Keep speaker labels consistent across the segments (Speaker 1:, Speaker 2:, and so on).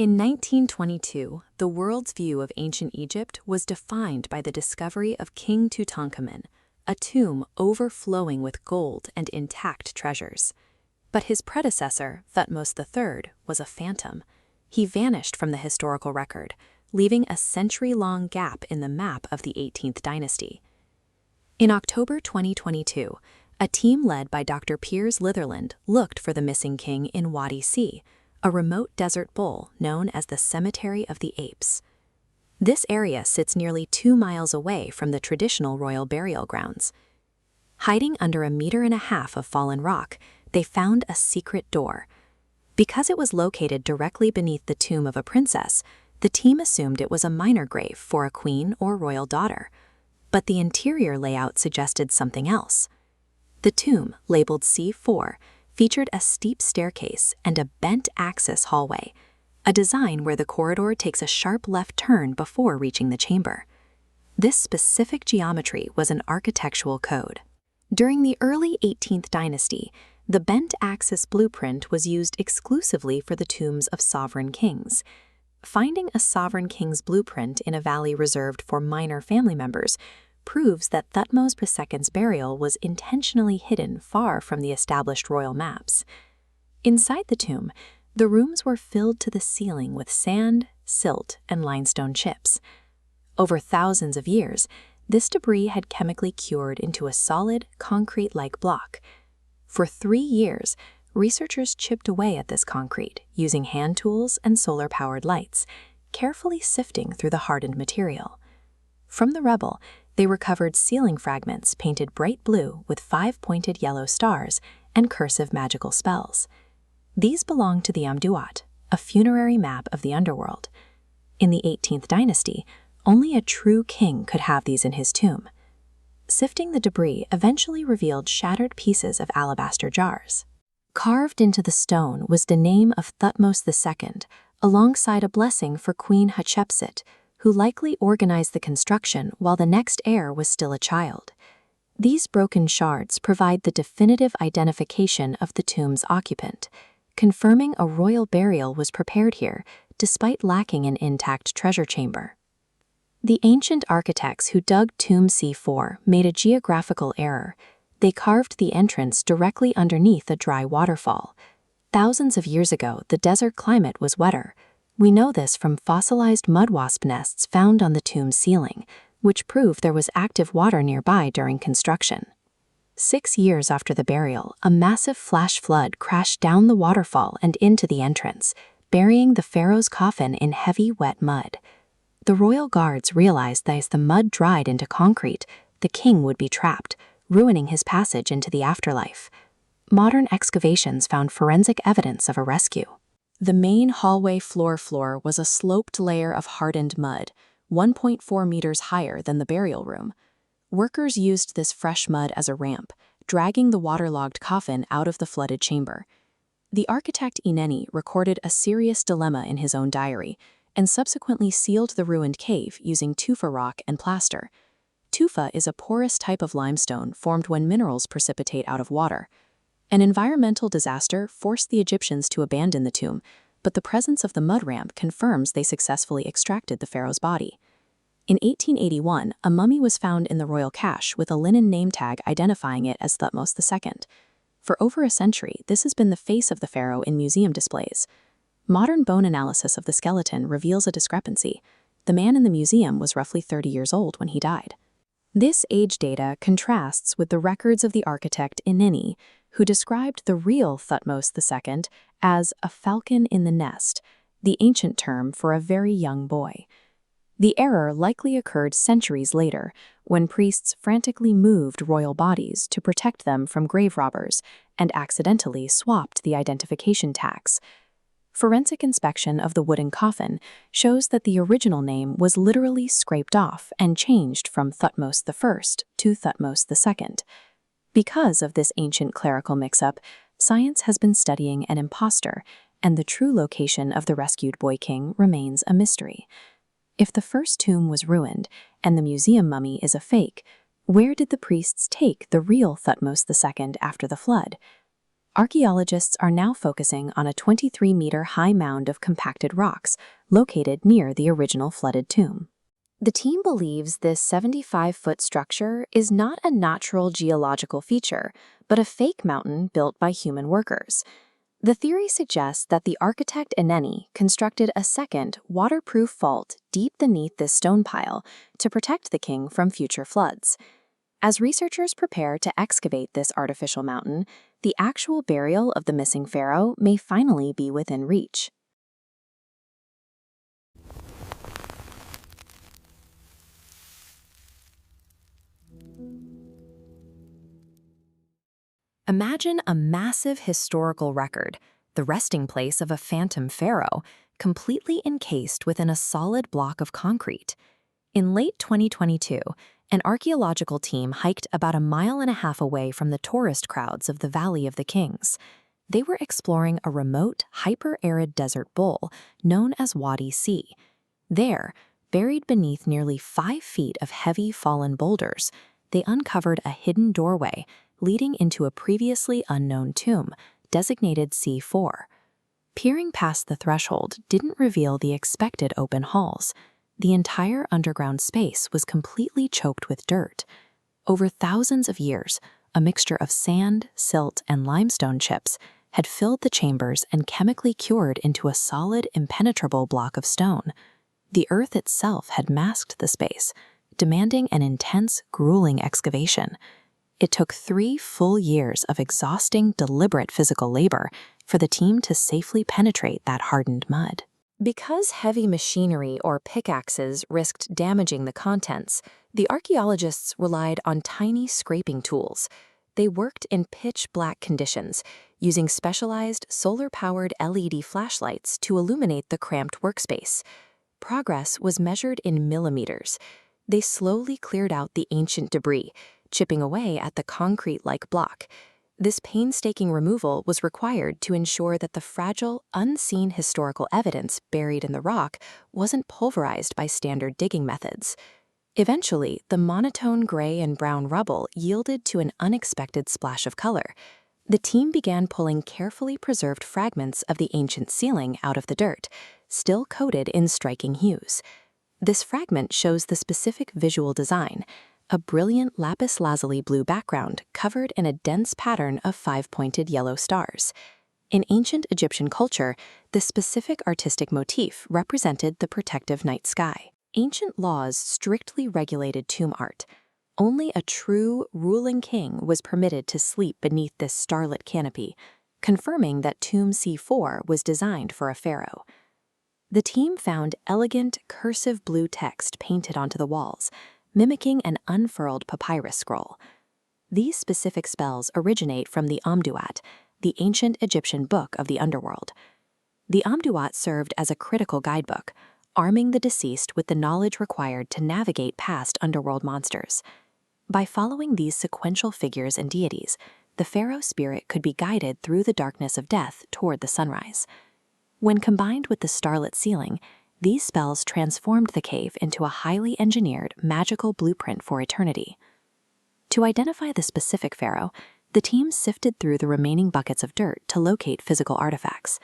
Speaker 1: In 1922, the world's view of ancient Egypt was defined by the discovery of King Tutankhamun, a tomb overflowing with gold and intact treasures. But his predecessor, Thutmose III, was a phantom. He vanished from the historical record, leaving a century-long gap in the map of the 18th dynasty. In October 2022, a team led by Dr. Piers Litherland looked for the missing king in Wadis, a remote desert bowl known as the Cemetery of the Apes. This area sits nearly 2 miles away from the traditional royal burial grounds. Hiding under 1.5 meters of fallen rock, they found a secret door. Because it was located directly beneath the tomb of a princess, the team assumed it was a minor grave for a queen or royal daughter. But the interior layout suggested something else. The tomb, labeled C4, featured a steep staircase and a bent-axis hallway, a design where the corridor takes a sharp left turn before reaching the chamber. This specific geometry was an architectural code. During the early 18th dynasty, the bent-axis blueprint was used exclusively for the tombs of sovereign kings. Finding a sovereign king's blueprint in a valley reserved for minor family members proves that Thutmose II's burial was intentionally hidden far from the established royal maps. Inside the tomb, the rooms were filled to the ceiling with sand, silt, and limestone chips. Over thousands of years, this debris had chemically cured into a solid, concrete-like block. For 3 years, researchers chipped away at this concrete using hand tools and solar-powered lights, carefully sifting through the hardened material. From the rubble, they recovered ceiling fragments painted bright blue with 5 pointed yellow stars and cursive magical spells. These belonged to the Amduat, a funerary map of the underworld. In the 18th dynasty, only a true king could have these in his tomb. Sifting the debris eventually revealed shattered pieces of alabaster jars. Carved into the stone was the name of Thutmose II, alongside a blessing for Queen Hatshepsut, who likely organized the construction while the next heir was still a child. These broken shards provide the definitive identification of the tomb's occupant, confirming a royal burial was prepared here despite lacking an intact treasure chamber. The ancient architects who dug Tomb C4 made a geographical error. They carved the entrance directly underneath a dry waterfall. Thousands of years ago, the desert climate was wetter. We know this from fossilized mud wasp nests found on the tomb's ceiling, which prove there was active water nearby during construction. 6 years after the burial, a massive flash flood crashed down the waterfall and into the entrance, burying the pharaoh's coffin in heavy, wet mud. The royal guards realized that as the mud dried into concrete, the king would be trapped, ruining his passage into the afterlife. Modern excavations found forensic evidence of a rescue. The main hallway floor was a sloped layer of hardened mud, 1.4 meters higher than the burial room. Workers used this fresh mud as a ramp, dragging the waterlogged coffin out of the flooded chamber. The architect Ineni recorded a serious dilemma in his own diary, and subsequently sealed the ruined cave using tufa rock and plaster. Tufa is a porous type of limestone formed when minerals precipitate out of water. An environmental disaster forced the Egyptians to abandon the tomb, but the presence of the mud ramp confirms they successfully extracted the pharaoh's body. In 1881, a mummy was found in the royal cache with a linen name tag identifying it as Thutmose II. For over a century, this has been the face of the pharaoh in museum displays. Modern bone analysis of the skeleton reveals a discrepancy. The man in the museum was roughly 30 years old when he died. This age data contrasts with the records of the architect Ineni, who described the real Thutmose II as a falcon in the nest, the ancient term for a very young boy. The error likely occurred centuries later, when priests frantically moved royal bodies to protect them from grave robbers and accidentally swapped the identification tags. Forensic inspection of the wooden coffin shows that the original name was literally scraped off and changed from Thutmose I to Thutmose II. Because of this ancient clerical mix-up, science has been studying an imposter, and the true location of the rescued boy king remains a mystery. If the first tomb was ruined and the museum mummy is a fake, where did the priests take the real Thutmose II after the flood? Archaeologists are now focusing on a 23-meter-high mound of compacted rocks located near the original flooded tomb. The team believes this 75-foot structure is not a natural geological feature, but a fake mountain built by human workers. The theory suggests that the architect Eneni constructed a second, waterproof vault deep beneath this stone pile to protect the king from future floods. As researchers prepare to excavate this artificial mountain, the actual burial of the missing pharaoh may finally be within reach. Imagine a massive historical record, the resting place of a phantom pharaoh, completely encased within a solid block of concrete. In late 2022, an archaeological team hiked about 1.5 miles away from the tourist crowds of the Valley of the Kings. They were exploring a remote, hyper-arid desert bowl known as Wadis. There, buried beneath nearly 5 feet of heavy fallen boulders, they uncovered a hidden doorway leading into a previously unknown tomb, designated C4. Peering past the threshold didn't reveal the expected open halls. The entire underground space was completely choked with dirt. Over thousands of years, a mixture of sand, silt, and limestone chips had filled the chambers and chemically cured into a solid, impenetrable block of stone. The earth itself had masked the space, demanding an intense, grueling excavation. It took 3 full years of exhausting, deliberate physical labor for the team to safely penetrate that hardened mud. Because heavy machinery or pickaxes risked damaging the contents, the archaeologists relied on tiny scraping tools. They worked in pitch-black conditions, using specialized solar-powered LED flashlights to illuminate the cramped workspace. Progress was measured in millimeters. They slowly cleared out the ancient debris, chipping away at the concrete-like block. This painstaking removal was required to ensure that the fragile, unseen historical evidence buried in the rock wasn't pulverized by standard digging methods. Eventually, the monotone gray and brown rubble yielded to an unexpected splash of color. The team began pulling carefully preserved fragments of the ancient ceiling out of the dirt, still coated in striking hues. This fragment shows the specific visual design, a brilliant lapis lazuli blue background covered in a dense pattern of 5-pointed yellow stars. In ancient Egyptian culture, this specific artistic motif represented the protective night sky. Ancient laws strictly regulated tomb art. Only a true, ruling king was permitted to sleep beneath this starlit canopy, confirming that Tomb C4 was designed for a pharaoh. The team found elegant, cursive blue text painted onto the walls, mimicking an unfurled papyrus scroll. These specific spells originate from the Amduat, the ancient Egyptian book of the underworld. The Amduat served as a critical guidebook, arming the deceased with the knowledge required to navigate past underworld monsters. By following these sequential figures and deities, the pharaoh spirit could be guided through the darkness of death toward the sunrise. When combined with the starlit ceiling, these spells transformed the cave into a highly engineered, magical blueprint for eternity. To identify the specific pharaoh, the team sifted through the remaining buckets of dirt to locate physical artifacts.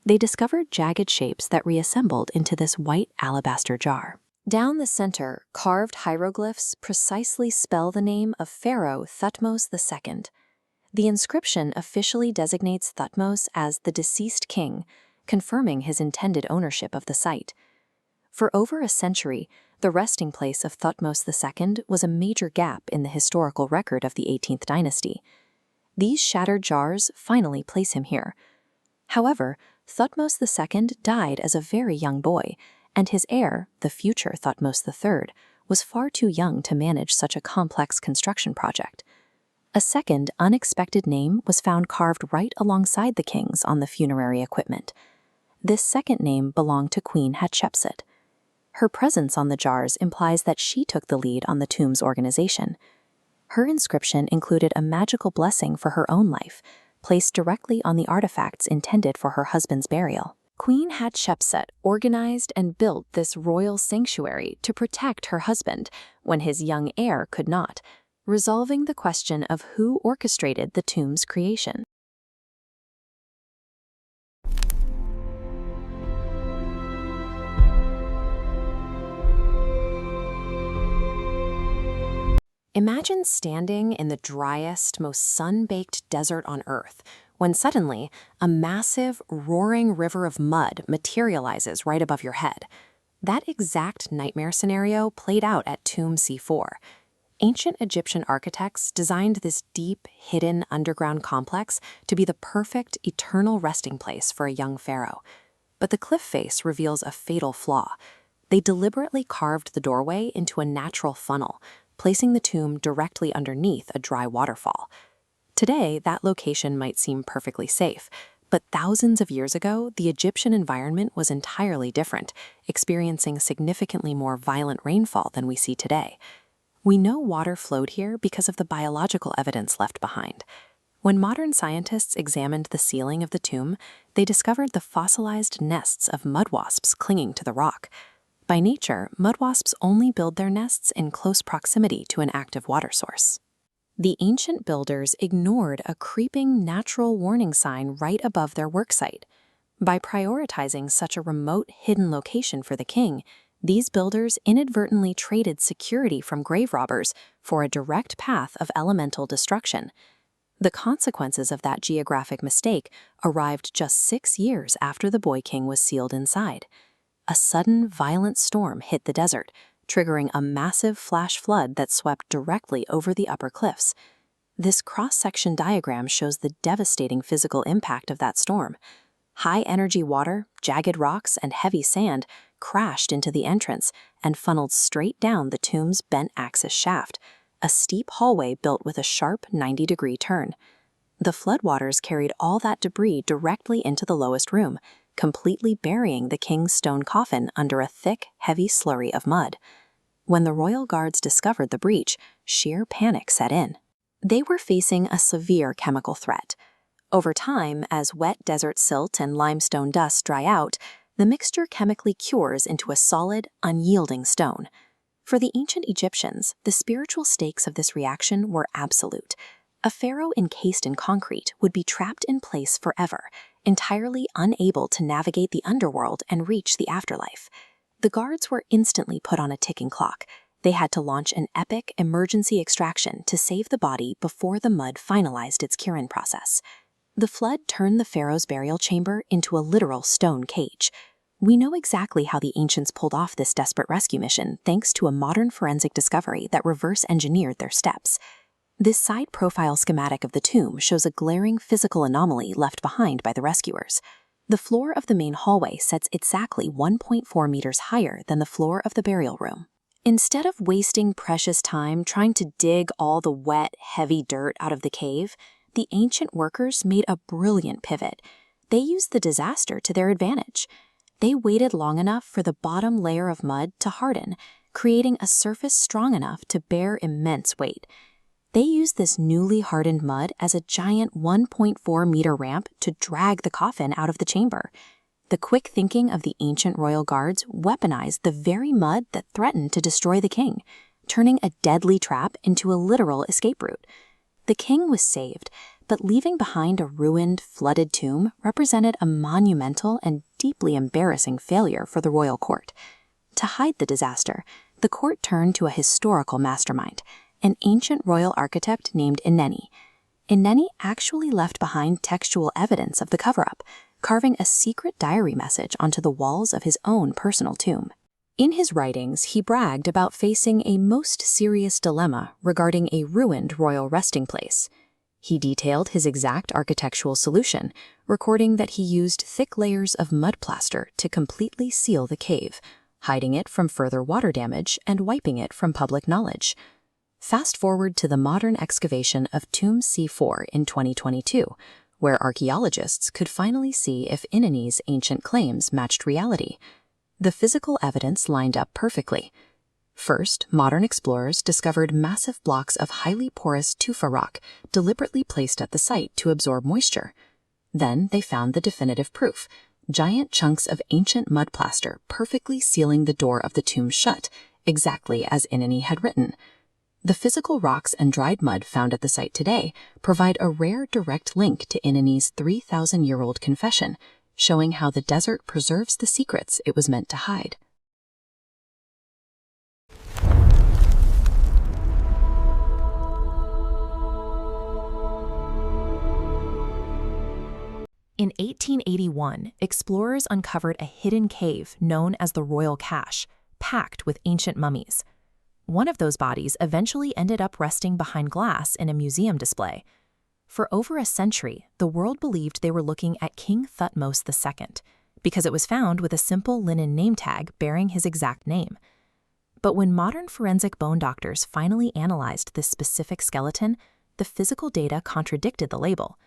Speaker 1: They discovered jagged shapes that reassembled into this white alabaster jar. Down the center, carved hieroglyphs precisely spell the name of Pharaoh Thutmose II. The inscription officially designates Thutmose as the deceased king, confirming his intended ownership of the site. For over a century, the resting place of Thutmose II was a major gap in the historical record of the 18th dynasty. These shattered jars finally place him here. However, Thutmose II died as a very young boy, and his heir, the future Thutmose III, was far too young to manage such a complex construction project. A second, unexpected name was found carved right alongside the king's on the funerary equipment. This second name belonged to Queen Hatshepsut. Her presence on the jars implies that she took the lead on the tomb's organization. Her inscription included a magical blessing for her own life, placed directly on the artifacts intended for her husband's burial. Queen Hatshepsut organized and built this royal sanctuary to protect her husband when his young heir could not, resolving the question of who orchestrated the tomb's creation. Imagine standing in the driest, most sun-baked desert on Earth, when suddenly a massive, roaring river of mud materializes right above your head. That exact nightmare scenario played out at Tomb C4. Ancient Egyptian architects designed this deep, hidden underground complex to be the perfect, eternal resting place for a young pharaoh. But the cliff face reveals a fatal flaw. They deliberately carved the doorway into a natural funnel, placing the tomb directly underneath a dry waterfall. Today, that location might seem perfectly safe, but thousands of years ago, the Egyptian environment was entirely different, experiencing significantly more violent rainfall than we see today. We know water flowed here because of the biological evidence left behind. When modern scientists examined the ceiling of the tomb, they discovered the fossilized nests of mud wasps clinging to the rock. By nature, mud wasps only build their nests in close proximity to an active water source. The ancient builders ignored a creeping natural warning sign right above their worksite. By prioritizing such a remote, hidden location for the king, these builders inadvertently traded security from grave robbers for a direct path of elemental destruction. The consequences of that geographic mistake arrived just 6 years after the boy king was sealed inside. A sudden, violent storm hit the desert, triggering a massive flash flood that swept directly over the upper cliffs. This cross-section diagram shows the devastating physical impact of that storm. High-energy water, jagged rocks, and heavy sand crashed into the entrance and funneled straight down the tomb's bent axis shaft, a steep hallway built with a sharp 90-degree turn. The floodwaters carried all that debris directly into the lowest room, completely burying the king's stone coffin under a thick, heavy slurry of mud. When the royal guards discovered the breach, sheer panic set in. They were facing a severe chemical threat. Over time, as wet desert silt and limestone dust dry out, the mixture chemically cures into a solid, unyielding stone. For the ancient Egyptians, the spiritual stakes of this reaction were absolute. A pharaoh encased in concrete would be trapped in place forever, entirely unable to navigate the underworld and reach the afterlife. The guards were instantly put on a ticking clock. They had to launch an epic emergency extraction to save the body before the mud finalized its curing process. The flood turned the pharaoh's burial chamber into a literal stone cage. We know exactly how the ancients pulled off this desperate rescue mission thanks to a modern forensic discovery that reverse-engineered their steps. This side profile schematic of the tomb shows a glaring physical anomaly left behind by the rescuers. The floor of the main hallway sets exactly 1.4 meters higher than the floor of the burial room. Instead of wasting precious time trying to dig all the wet, heavy dirt out of the cave, the ancient workers made a brilliant pivot. They used the disaster to their advantage. They waited long enough for the bottom layer of mud to harden, creating a surface strong enough to bear immense weight. They used this newly hardened mud as a giant 1.4-meter ramp to drag the coffin out of the chamber. The quick thinking of the ancient royal guards weaponized the very mud that threatened to destroy the king, turning a deadly trap into a literal escape route. The king was saved, but leaving behind a ruined, flooded tomb represented a monumental and deeply embarrassing failure for the royal court. To hide the disaster, the court turned to a historical mastermind, an ancient royal architect named Eneni. Eneni actually left behind textual evidence of the cover-up, carving a secret diary message onto the walls of his own personal tomb. In his writings, he bragged about facing a most serious dilemma regarding a ruined royal resting place. He detailed his exact architectural solution, recording that he used thick layers of mud plaster to completely seal the cave, hiding it from further water damage and wiping it from public knowledge. Fast forward to the modern excavation of Tomb C4 in 2022, where archaeologists could finally see if Eneni's ancient claims matched reality. The physical evidence lined up perfectly. First, modern explorers discovered massive blocks of highly porous tufa rock deliberately placed at the site to absorb moisture. Then they found the definitive proof, giant chunks of ancient mud plaster perfectly sealing the door of the tomb shut, exactly as Eneni had written. The physical rocks and dried mud found at the site today provide a rare direct link to Eneni's 3,000-year-old confession, showing how the desert preserves the secrets it was meant to hide. In 1881, explorers uncovered a hidden cave known as the Royal Cache, packed with ancient mummies. One of those bodies eventually ended up resting behind glass in a museum display. For over a century, the world believed they were looking at King Thutmose II, because it was found with a simple linen name tag bearing his exact name. But when modern forensic bone doctors finally analyzed this specific skeleton, the physical data contradicted the label.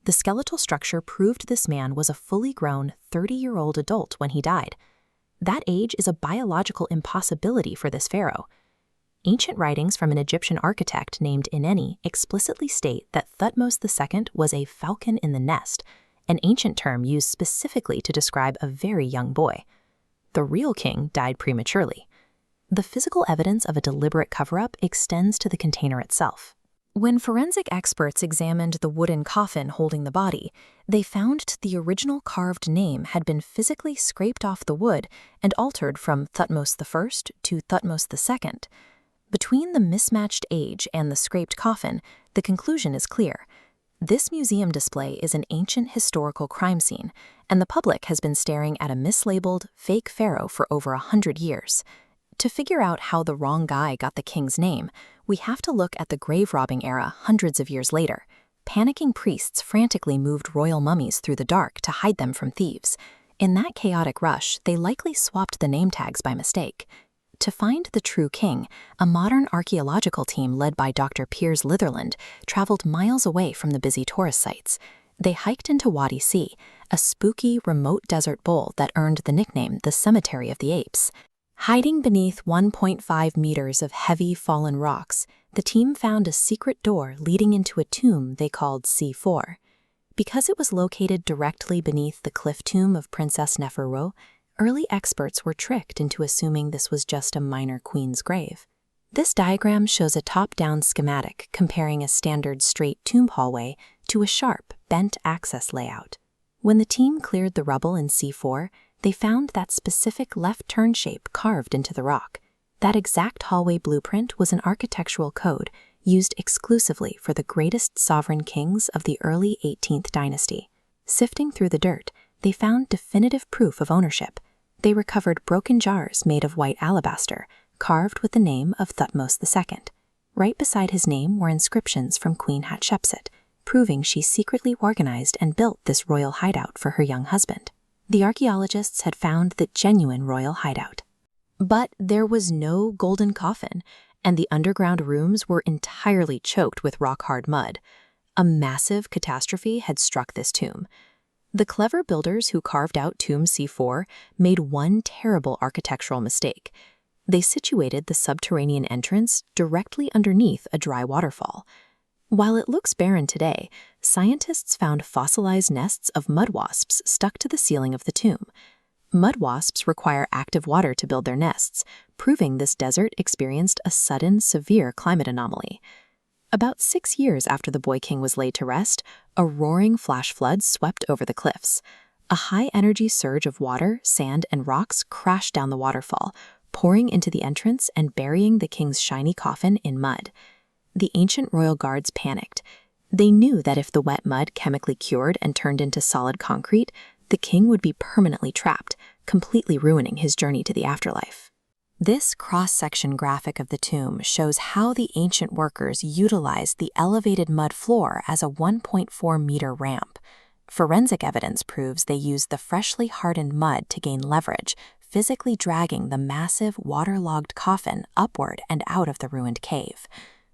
Speaker 1: The skeletal structure proved this man was a fully grown 30-year-old adult when he died. That age is a biological impossibility for this pharaoh. Ancient writings from an Egyptian architect named Eneni explicitly state that Thutmose II was a falcon in the nest, an ancient term used specifically to describe a very young boy. The real king died prematurely. The physical evidence of a deliberate cover-up extends to the container itself. When forensic experts examined the wooden coffin holding the body, they found the original carved name had been physically scraped off the wood and altered from Thutmose I to Thutmose II. Between the mismatched age and the scraped coffin, the conclusion is clear. This museum display is an ancient historical crime scene, and the public has been staring at a mislabeled, fake pharaoh for over 100 years. To figure out how the wrong guy got the king's name, we have to look at the grave robbing era hundreds of years later. Panicking priests frantically moved royal mummies through the dark to hide them from thieves. In that chaotic rush, they likely swapped the name tags by mistake. To find the true king, a modern archaeological team led by Dr. Piers Litherland traveled miles away from the busy tourist sites. They hiked into Wadis, a spooky, remote desert bowl that earned the nickname the Cemetery of the Apes. Hiding beneath 1.5 meters of heavy fallen rocks, the team found a secret door leading into a tomb they called C4. Because it was located directly beneath the cliff tomb of Princess Neferu, early experts were tricked into assuming this was just a minor queen's grave. This diagram shows a top-down schematic comparing a standard straight tomb hallway to a sharp, bent access layout. When the team cleared the rubble in C4, they found that specific left turn shape carved into the rock. That exact hallway blueprint was an architectural code used exclusively for the greatest sovereign kings of the early 18th dynasty. Sifting through the dirt, they found definitive proof of ownership. They recovered broken jars made of white alabaster, carved with the name of Thutmose II. Right beside his name were inscriptions from Queen Hatshepsut, proving she secretly organized and built this royal hideout for her young husband. The archaeologists had found the genuine royal hideout. But there was no golden coffin, and the underground rooms were entirely choked with rock-hard mud. A massive catastrophe had struck this tomb. The clever builders who carved out Tomb C4 made one terrible architectural mistake. They situated the subterranean entrance directly underneath a dry waterfall. While it looks barren today, scientists found fossilized nests of mud wasps stuck to the ceiling of the tomb. Mud wasps require active water to build their nests, proving this desert experienced a sudden, severe climate anomaly. About 6 years after the boy king was laid to rest, a roaring flash flood swept over the cliffs. A high-energy surge of water, sand, and rocks crashed down the waterfall, pouring into the entrance and burying the king's shiny coffin in mud. The ancient royal guards panicked. They knew that if the wet mud chemically cured and turned into solid concrete, the king would be permanently trapped, completely ruining his journey to the afterlife. This cross-section graphic of the tomb shows how the ancient workers utilized the elevated mud floor as a 1.4-meter ramp. Forensic evidence proves they used the freshly hardened mud to gain leverage, physically dragging the massive, waterlogged coffin upward and out of the ruined cave.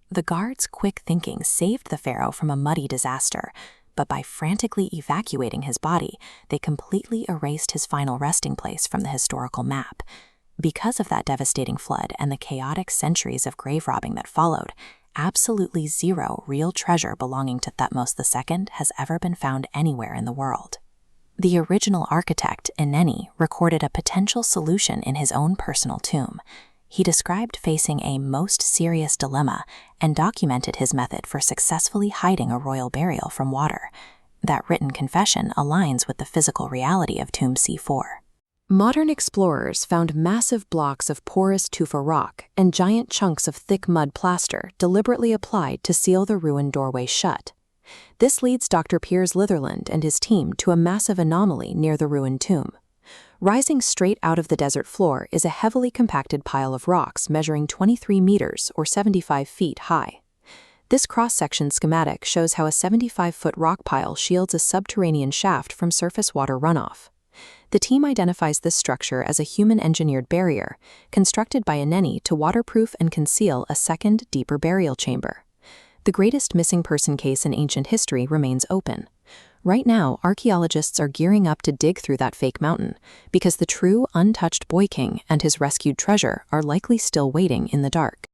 Speaker 1: The guards' quick thinking saved the pharaoh from a muddy disaster, but by frantically evacuating his body, they completely erased his final resting place from the historical map. Because of that devastating flood and the chaotic centuries of grave robbing that followed, absolutely zero real treasure belonging to Thutmose II has ever been found anywhere in the world. The original architect, Eneni, recorded a potential solution in his own personal tomb. He described facing a most serious dilemma and documented his method for successfully hiding a royal burial from water. That written confession aligns with the physical reality of Tomb C4. Modern explorers found massive blocks of porous tufa rock and giant chunks of thick mud plaster deliberately applied to seal the ruined doorway shut. This leads Dr. Piers Litherland and his team to a massive anomaly near the ruined tomb. Rising straight out of the desert floor is a heavily compacted pile of rocks measuring 23 meters or 75 feet high. This cross-section schematic shows how a 75-foot rock pile shields a subterranean shaft from surface water runoff. The team identifies this structure as a human-engineered barrier, constructed by Aneni to waterproof and conceal a second, deeper burial chamber. The greatest missing person case in ancient history remains open. Right now, archaeologists are gearing up to dig through that fake mountain, because the true, untouched Boy King and his rescued treasure are likely still waiting in the dark.